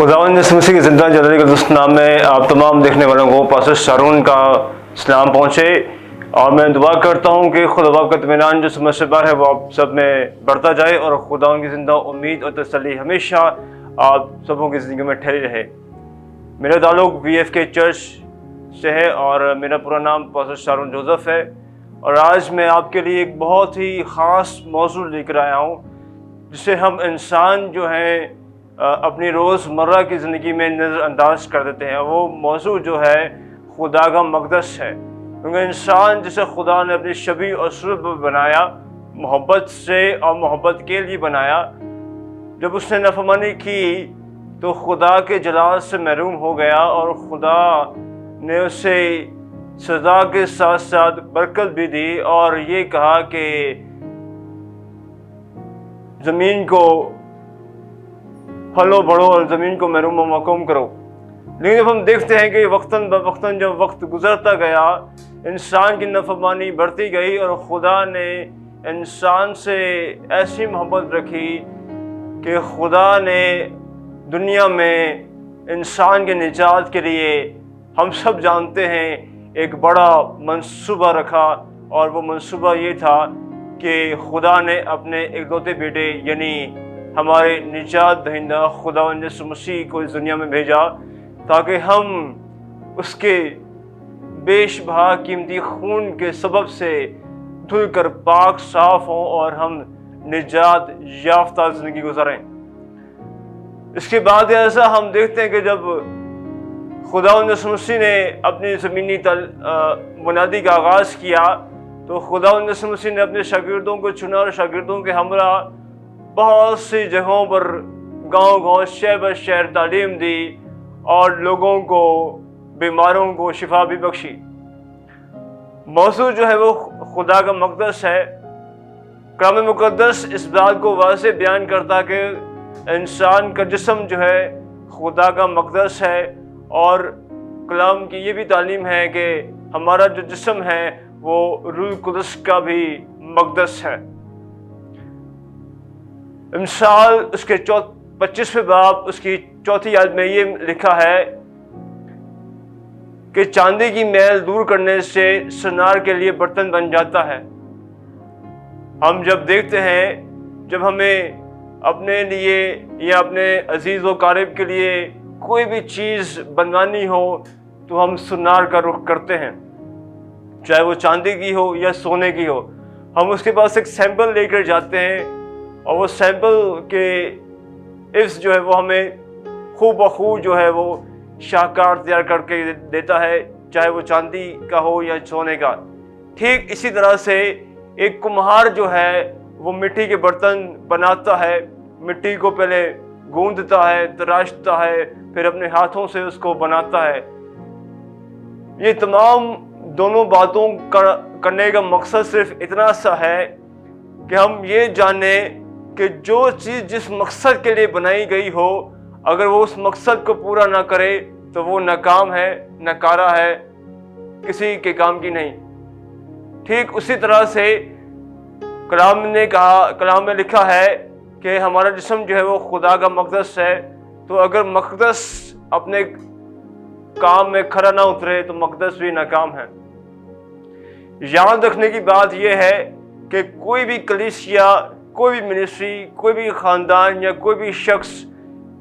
खुदावंद यीशु मसीह के ज़िंदा जलाली का दुरुस्त नाम में आप तमाम देखने वालों को पास्टर शारून का सलाम पहुँचे। और मैं दुआ करता हूँ कि खुदा का इत्मीनान जो समझ से बाहर है वो आप सब में बढ़ता जाए और खुदावंद की ज़िंदा उम्मीद और तसल्ली हमेशा आप सबों की ज़िंदगी में ठहरी रहे। मेरा ताल्लुक VFK चर्च से है और मेरा पूरा नाम पास्टर शारून जोसेफ है। और आज मैं आपके लिए एक बहुत ही ख़ास मौजू लेकर आया हूँ जिसे हम इंसान जो हैं अपनी रोज़मर्रा की ज़िंदगी में नज़रअंदाज कर देते हैं। वो मौजू जो है खुदा का मक़दस है, क्योंकि इंसान जिसे खुदा ने अपनी शबीह और सूरत में बनाया, मोहब्बत से और मोहब्बत के लिए बनाया, जब उसने नाफरमानी की तो खुदा के जलाल से महरूम हो गया और खुदा ने उसे सज़ा के साथ साथ बरकत भी दी और ये कहा कि ज़मीन को फलो बढ़ो और ज़मीन को महरूम व महकूम करो। लेकिन जब हम देखते हैं कि वक्तन ब वक्तन जब वक्त गुजरता गया, इंसान की नाफरमानी बढ़ती गई और खुदा ने इंसान से ऐसी मोहब्बत रखी कि खुदा ने दुनिया में इंसान के निजात के लिए, हम सब जानते हैं, एक बड़ा मंसूबा रखा। और वो मंसूबा ये था कि खुदा ने अपने इकलौते बेटे यानी हमारे निजात दहिंदा खुदावंद यीशु मसीह को इस दुनिया में भेजा ताकि हम उसके बेशबहा कीमती खून के सबब से धुल कर पाक साफ हों और हम निजात याफ्ता ज़िंदगी गुजारें। इसके बाद ऐसा हम देखते हैं कि जब खुदावंद यीशु मसीह ने अपनी ज़मीनी बुनियादी का आगाज़ किया तो खुदावंद यीशु मसीह ने अपने शागिर्दों को चुना और शागिर्दों के हमरा बहुत सी जगहों पर गांव-गांव, शहर तालीम दी और लोगों को, बीमारों को शिफा भी बख्शी। मौजू जो है वो खुदा का मक़दस है। कलाम मुक़द्दस इस बात को वाज़ेह बयान करता है कि इंसान का जिस्म जो है खुदा का मक़दस है और कलाम की ये भी तालीम है कि हमारा जो जिस्म है वो रूह कुदस का भी मक़दस है। मिसाल उसके 25वें बाब उसकी 4थी आयत में ये लिखा है कि चांदी की मैल दूर करने से सुनार के लिए बर्तन बन जाता है। हम जब देखते हैं, जब हमें अपने लिए या अपने अजीज़ व क़रीब के लिए कोई भी चीज़ बनवानी हो तो हम सुनार का रुख करते हैं, चाहे वो चांदी की हो या सोने की हो। हम उसके पास एक सैंपल लेकर जाते हैं और वो सैंपल के इफ्स जो है वो हमें खूब बखूब जो है वो शाहकार तैयार करके देता है, चाहे वो चांदी का हो या सोने का। ठीक इसी तरह से एक कुम्हार जो है वो मिट्टी के बर्तन बनाता है, मिट्टी को पहले गूंदता है, तराशता है, फिर अपने हाथों से उसको बनाता है। ये तमाम दोनों बातों करने का मकसद सिर्फ इतना सा है कि हम ये जाने कि जो चीज़ जिस मकसद के लिए बनाई गई हो, अगर वो उस मकसद को पूरा ना करे तो वो नाकाम है, नकारा है, किसी के काम की नहीं। ठीक उसी तरह से कलाम में लिखा है कि हमारा जिस्म जो है वो खुदा का मक़दस है। तो अगर मक़दस अपने काम में खरा ना उतरे तो मक़दस भी नाकाम है। याद रखने की बात यह है कि कोई भी कलीसिया, कोई भी मिनिस्ट्री, कोई भी ख़ानदान या कोई भी शख्स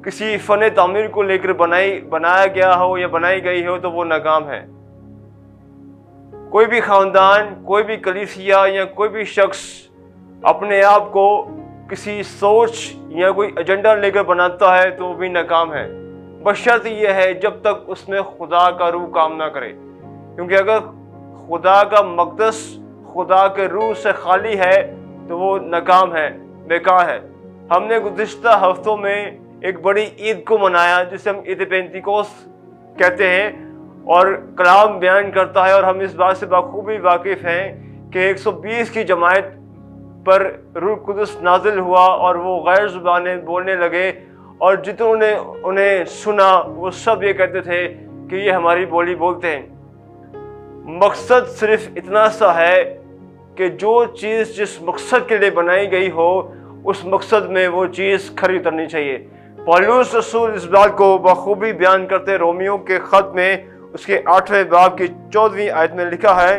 किसी फ़न तामीर को लेकर बनाया गया हो या बनाई गई हो तो वो नाकाम है। कोई भी ख़ानदान, कोई भी कलीसिया या कोई भी शख्स अपने आप को किसी सोच या कोई एजेंडा लेकर बनाता है तो वो भी नाकाम है, बशर्त यह है जब तक उसमें खुदा का रूह काम ना करे। क्योंकि अगर खुदा का मक़दस खुदा के रूह से खाली है तो वो नाकाम है, बेकार है। हमने गुज़िश्ता हफ्तों में एक बड़ी ईद को मनाया जिसे हम ईद पेंतिकोस्त कहते हैं और कलाम बयान करता है और हम इस बात से बखूबी वाकिफ़ हैं कि 120 की जमात पर रूह कुदस नाजिल हुआ और वो गैर ज़ुबानें बोलने लगे और जितनों ने उन्हें सुना वो सब ये कहते थे कि ये हमारी बोली बोलते हैं। मकसद सिर्फ इतना सा है कि जो चीज़ जिस मकसद के लिए बनाई गई हो उस मकसद में वो चीज़ खरी उतरनी चाहिए। पौलुस रसूल इस बात को बखूबी बयान करते रोमियो के खत में उसके 8वें बाब की 14वीं आयत में लिखा है,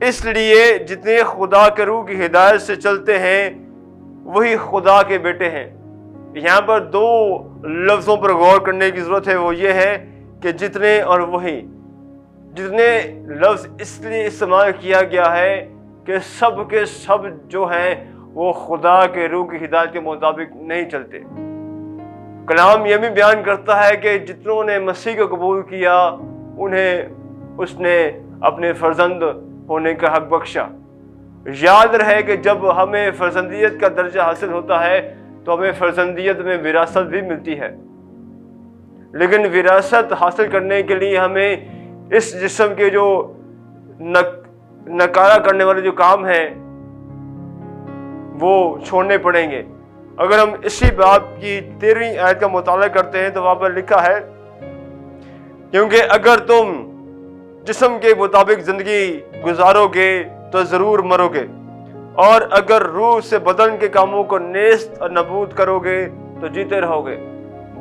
इसलिए जितने खुदा के रूह की हिदायत से चलते हैं वही खुदा के बेटे हैं। यहाँ पर दो लफ्ज़ों पर गौर करने की ज़रूरत है, वो ये है कि जितने और वही। जितने लफ्ज़ इसलिए इस्तेमाल किया गया है कि सब के सब जो हैं वो खुदा के रूह की हिदायत के मुताबिक नहीं चलते। कलाम यह भी बयान करता है कि जितनों ने मसीह को कबूल किया उन्हें उसने अपने फर्जंद होने का हक बख्शा। याद रहे कि जब हमें फर्जंदियत का दर्जा हासिल होता है तो हमें फर्जंदियत में विरासत भी मिलती है, लेकिन विरासत हासिल करने के लिए हमें इस जिस्म के जो नकारा करने वाले जो काम हैं वो छोड़ने पड़ेंगे। अगर हम इसी बाब की 13वीं आयत का मुताला करते हैं तो वहां पर लिखा है, क्योंकि अगर तुम जिस्म के मुताबिक जिंदगी गुजारोगे तो जरूर मरोगे, और अगर रूह से बदन के कामों को नेस्त और नबूद करोगे तो जीते रहोगे।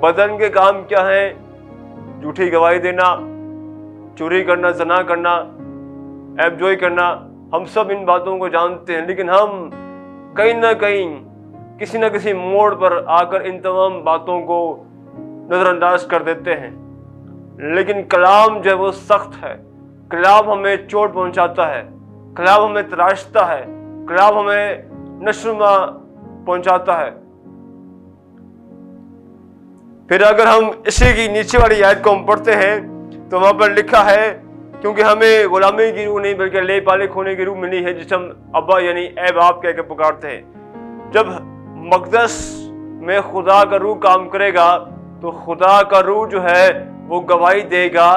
बदन के काम क्या हैं? झूठी गवाही देना, चोरी करना, ज़ना करना, ऐबजोई करना। हम सब इन बातों को जानते हैं, लेकिन हम कहीं ना कहीं किसी न किसी मोड़ पर आकर इन तमाम बातों को नज़रअंदाज कर देते हैं। लेकिन कलाम जो है वो सख्त है। कलाम हमें चोट पहुंचाता है, कलाम हमें तराशता है, कलाम हमें नशुमा पहुंचाता है। फिर अगर हम इसी की नीचे वाली आयत को हम पढ़ते हैं तो वहां पर लिखा है, क्योंकि हमें गुलामी की रूह नहीं बल्कि ले पालिक होने की रूह मिली है, जिसे हम अब्बा यानी ऐ बाप कह के पुकारते हैं। जब मक़दस में खुदा का रूह काम करेगा तो खुदा का रूह जो है वो गवाही देगा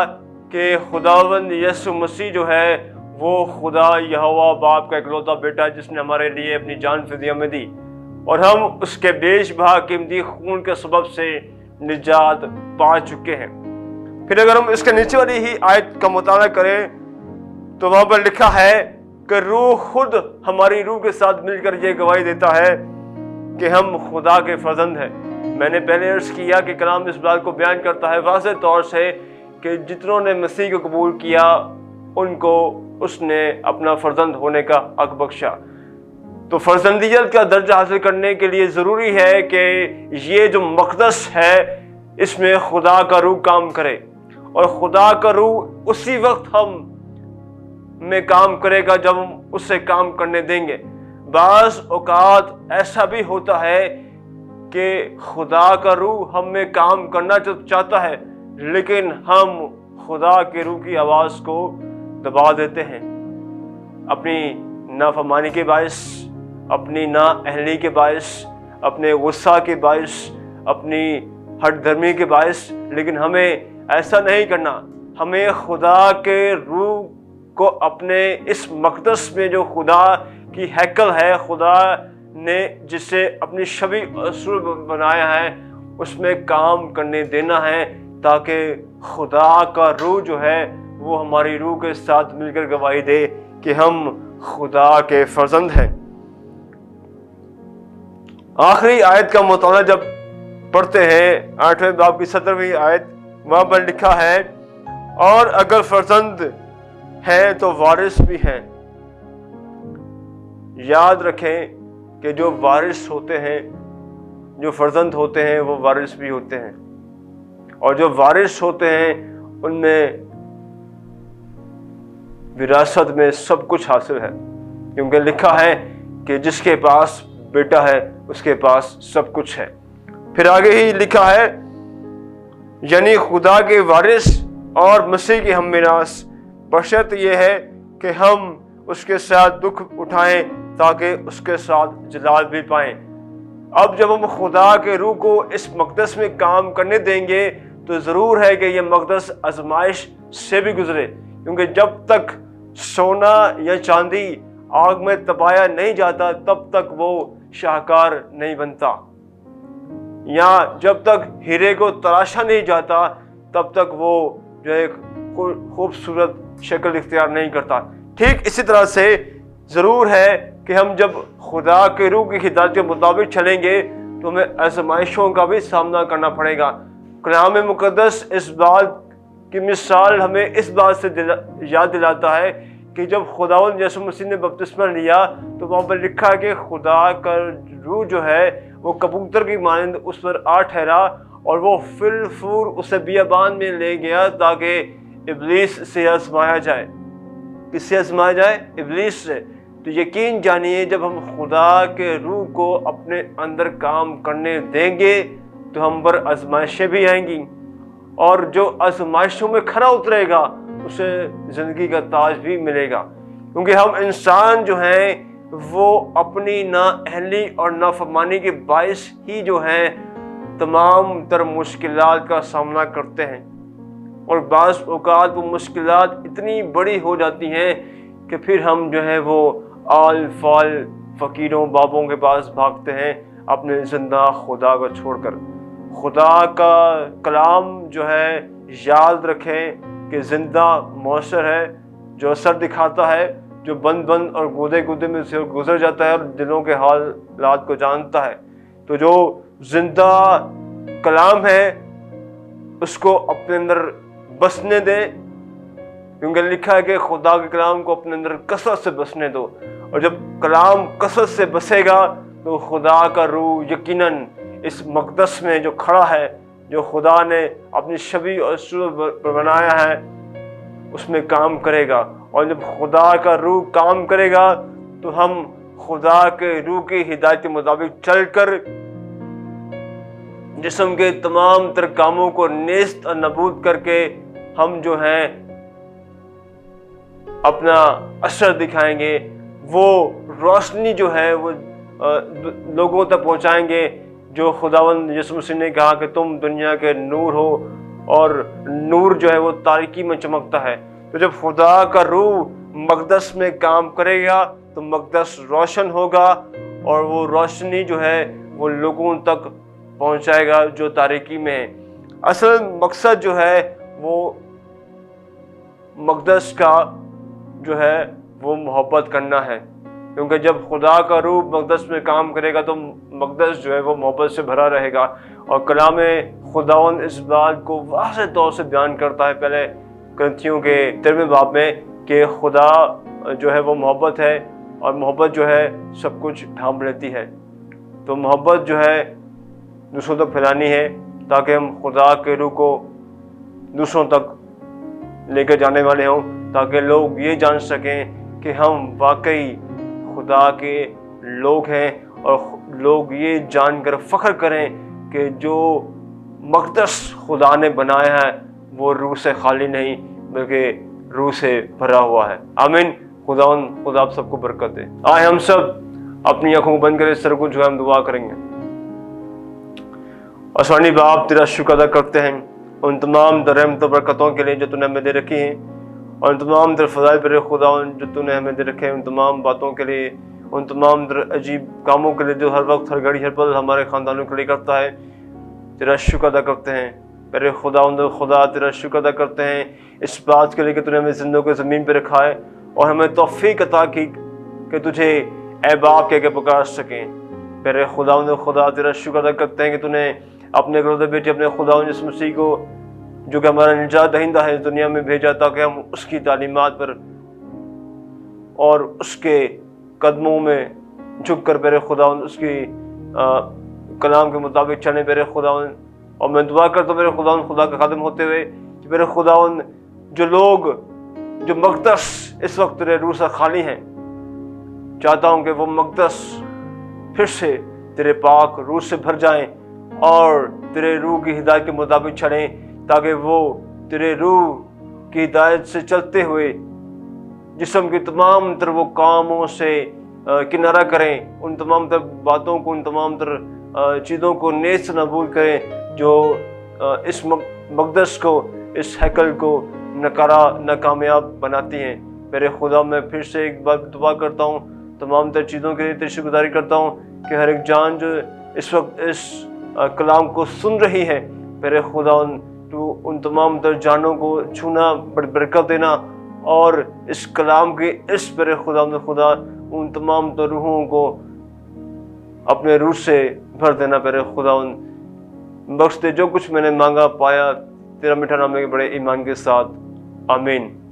कि खुदावंद यीशु मसीह जो है वो खुदा यहोवा बाप का इकलौता बेटा जिसने हमारे लिए अपनी जान फिदिया में दी, और हम उसके बेशबहा कीमती खून के सबब से निजात पा चुके हैं। फिर अगर हम इसके नीचे वाली ही आयत का मुताला करें तो वहां पर लिखा है कि रूह खुद हमारी रूह के साथ मिलकर ये गवाही देता है कि हम खुदा के फर्जंद हैं। मैंने पहले अर्ज किया कि कलाम इस बात को बयान करता है वाज़ेह तौर से कि जितनों ने मसीह को कबूल किया उनको उसने अपना फर्जंद होने का हक बख्शा। तो फर्जंदियत का दर्जा हासिल करने के लिए ज़रूरी है कि ये जो मक़दस है इसमें खुदा का रूह काम करे, और खुदा का रूह उसी वक्त हम में काम करेगा जब हम उससे काम करने देंगे। बाज़ औक़ात ऐसा भी होता है कि खुदा का रूह हम में काम करना चाहता है, लेकिन हम खुदा के रूह की आवाज़ को दबा देते हैं अपनी नाफरमानी के बायस, अपनी नाअहली के बायस, अपने गुस्सा के बायस, अपनी हट धर्मी के बायस। लेकिन हमें ऐसा नहीं करना। हमें खुदा के रूह को अपने इस मक़दस में जो खुदा की हैकल है, खुदा ने जिसे अपनी शबी असुर बनाया है, उसमें काम करने देना है, ताकि खुदा का रूह जो है वो हमारी रूह के साथ मिलकर गवाही दे कि हम खुदा के फर्जंद हैं। आखिरी आयत का मुताला जब पढ़ते हैं 8वें बाब की 17वीं आयत, वहां पर लिखा है, और अगर फर्जंद हैं तो वारिस भी हैं। याद रखें कि जो वारिस होते हैं, जो फर्जंद होते हैं, वो वारिस भी होते हैं, और जो वारिस होते हैं उनमें विरासत में सब कुछ हासिल है, क्योंकि लिखा है कि जिसके पास बेटा है उसके पास सब कुछ है। फिर आगे ही लिखा है, यानी खुदा के वारिस और मसीह के हम मिरास, बशर्त यह है कि हम उसके साथ दुख उठाएं ताकि उसके साथ जलाल भी पाएं। अब जब हम खुदा के रूह को इस मक़दस में काम करने देंगे तो ज़रूर है कि यह मक़दस आजमाइश से भी गुजरे, क्योंकि जब तक सोना या चांदी आग में तपाया नहीं जाता तब तक वो शाहकार नहीं बनता, या जब तक हीरे को तराशा नहीं जाता तब तक वो जो एक खूबसूरत शक्ल इख्तियार नहीं करता। ठीक इसी तरह से ज़रूर है कि हम जब खुदा के रूह की हिदायत के मुताबिक चलेंगे तो हमें आजमाइशों का भी सामना करना पड़ेगा। कलाम मुकद्दस इस बात की मिसाल हमें इस बात से याद दिलाता है कि जब खुदावंद यीशु मसीह ने बपतिस्मा लिया तो वहाँ पर लिखा है कि खुदा का रूह जो है वो कबूतर की मानंद उस पर आ ठहरा और वो फिलफूर उसे बियाबान में ले गया ताकि इब्लीस से आजमाया जाए। किससे आजमाया जाए? इब्लीस से। तो यकीन जानिए जब हम खुदा के रूह को अपने अंदर काम करने देंगे तो हम पर आजमाइशें भी आएंगी और जो आजमाइशों में खरा उतरेगा उसे ज़िंदगी का ताज भी मिलेगा। क्योंकि हम इंसान जो हैं वो अपनी नाअहली और नाफरमानी के बायस ही जो हैं तमाम तर मुश्किलात का सामना करते हैं और बाज़ औक़ात वो मुश्किलात इतनी बड़ी हो जाती हैं कि फिर हम जो है वो आल फाल फ़कीरों बाबों के पास भागते हैं अपने ज़िंदा खुदा को छोड़कर। खुदा का कलाम जो है याद रखें कि ज़िंदा मौसर है, जो असर दिखाता है, जो बंद और गुदे में से गुजर जाता है और दिलों के हालात को जानता है। तो जो ज़िंदा कलाम है उसको अपने अंदर बसने दें, क्योंकि लिखा है कि खुदा के कलाम को अपने अंदर कसरत से बसने दो। और जब कलाम कसरत से बसेगा तो खुदा का रूह यकीनन इस मक़दस में जो खड़ा है, जो खुदा ने अपनी छवि और सूरत पर बनाया है, उसमें काम करेगा। और जब खुदा का रूह काम करेगा तो हम खुदा के रूह की हिदायत के मुताबिक चलकर जिस्म के तमाम तर कामों को नेस्त और नबूद करके हम जो हैं अपना असर दिखाएंगे। वो रोशनी जो है वो लोगों तक पहुंचाएंगे जो खुदावंद यीशु मसीह ने कहा कि तुम दुनिया के नूर हो और नूर जो है वो तारीकी में चमकता है। तो जब खुदा का रूह मक़दस में काम करेगा तो मक़दस रोशन होगा और वो रोशनी जो है वो लोगों तक पहुंचाएगा जो तारीकी में है। असल मकसद जो है वो मक़दस का जो है वो मोहब्बत करना है, क्योंकि जब खुदा का रूह मक़दस में काम करेगा तो मक़दस जो है वो मोहब्बत से भरा रहेगा। और कलाम खुदावंद इस बात को वाज़ेह तौर से बयान करता है पहले करंथियों के 13वें बाब में कि खुदा जो है वो मोहब्बत है और मोहब्बत जो है सब कुछ ढांप लेती है। तो मोहब्बत जो है दूसरों तक फैलानी है ताकि हम खुदा के रूह को दूसरों तक लेकर जाने वाले हों, ताकि लोग ये जान सकें कि हम वाकई खुदा के लोग हैं और लोग ये जानकर फ़ख्र करें कि जो मक़दस खुदा ने बनाया है वो रूह से खाली नहीं बल्कि रूह से भरा हुआ है। आमीन। खुदा आप सबको बरकत दे। आए हम सब अपनी आंखों को बंद करें, सर को झुकाएं, हम दुआ करेंगे। आसमानी बाप तेरा शुक्र अदा करते हैं उन तमाम रहमतों बरकतों के लिए जो तूने हमें दे रखी हैं और उन तमाम फज़ाइल पर खुदा जो तूने हमें दे रखे हैं, उन तमाम बातों के लिए, उन तमाम अजीब कामों के लिए जो हर वक्त हर घड़ी हर पल हमारे ख़ानदानों के लिए करता है। तेरा शुक्र अदा करते हैं मेरे खुदा तेरा शुक्र अदा करते हैं इस बात के लिए कि तूने हमें ज़िंदों को ज़मीन पर रखा है और हमें तौफ़ीक अता की कि तुझे ए बाप कह के पुकार सकें। मेरे खुदा तेरा शुक्र अदा करते हैं कि तूने अपने इकलौते बेटे अपने खुदा यीशु मसीह को जो कि हमारा निजात दहिंदा है इस दुनिया में भेजा ताकि हम उसकी तालीमात पर और उसके कदमों में झुक कर मेरे खुदा उसकी कलाम के मुताबिक चले मेरे खुदा। और मैं दुआ करता हूँ मेरे खुदा का खादिम होते हुए कि मेरे खुदा जो लोग जो मक़दस इस वक्त तेरे रूह से खाली हैं, चाहता हूँ कि वो मक़दस फिर से तेरे पाक रूह से भर जाएं और तेरे रूह की हिदायत के मुताबिक चलें, ताकि वो तेरे रूह की हिदायत से चलते हुए जिस्म के तमाम तर वो कामों से किनारा करें, उन तमाम तर बातों को, उन तमाम तर चीज़ों को नेस्त नबूद करें जो इस मक़दस को, इस हैकल को नाकामयाब बनाती हैं। मेरे खुदा मैं फिर से एक बार दुआ करता हूँ तमाम तर चीज़ों के लिए तेरी शुक्रगुज़ारी करता हूँ कि हर एक जान जो इस वक्त इस कलाम को सुन रही है, मेरे खुदा तू उन तमाम तर जानों को छूना, बरकत देना और इस कलाम के इस मेरे खुदा उन तमाम तर रूहों को اپنے روح سے بھر دینا میرے خداوند، بخش دے جو کچھ میں نے مانگا پایا تیرا میٹھا نام کے بڑے ایمان کے ساتھ، آمین۔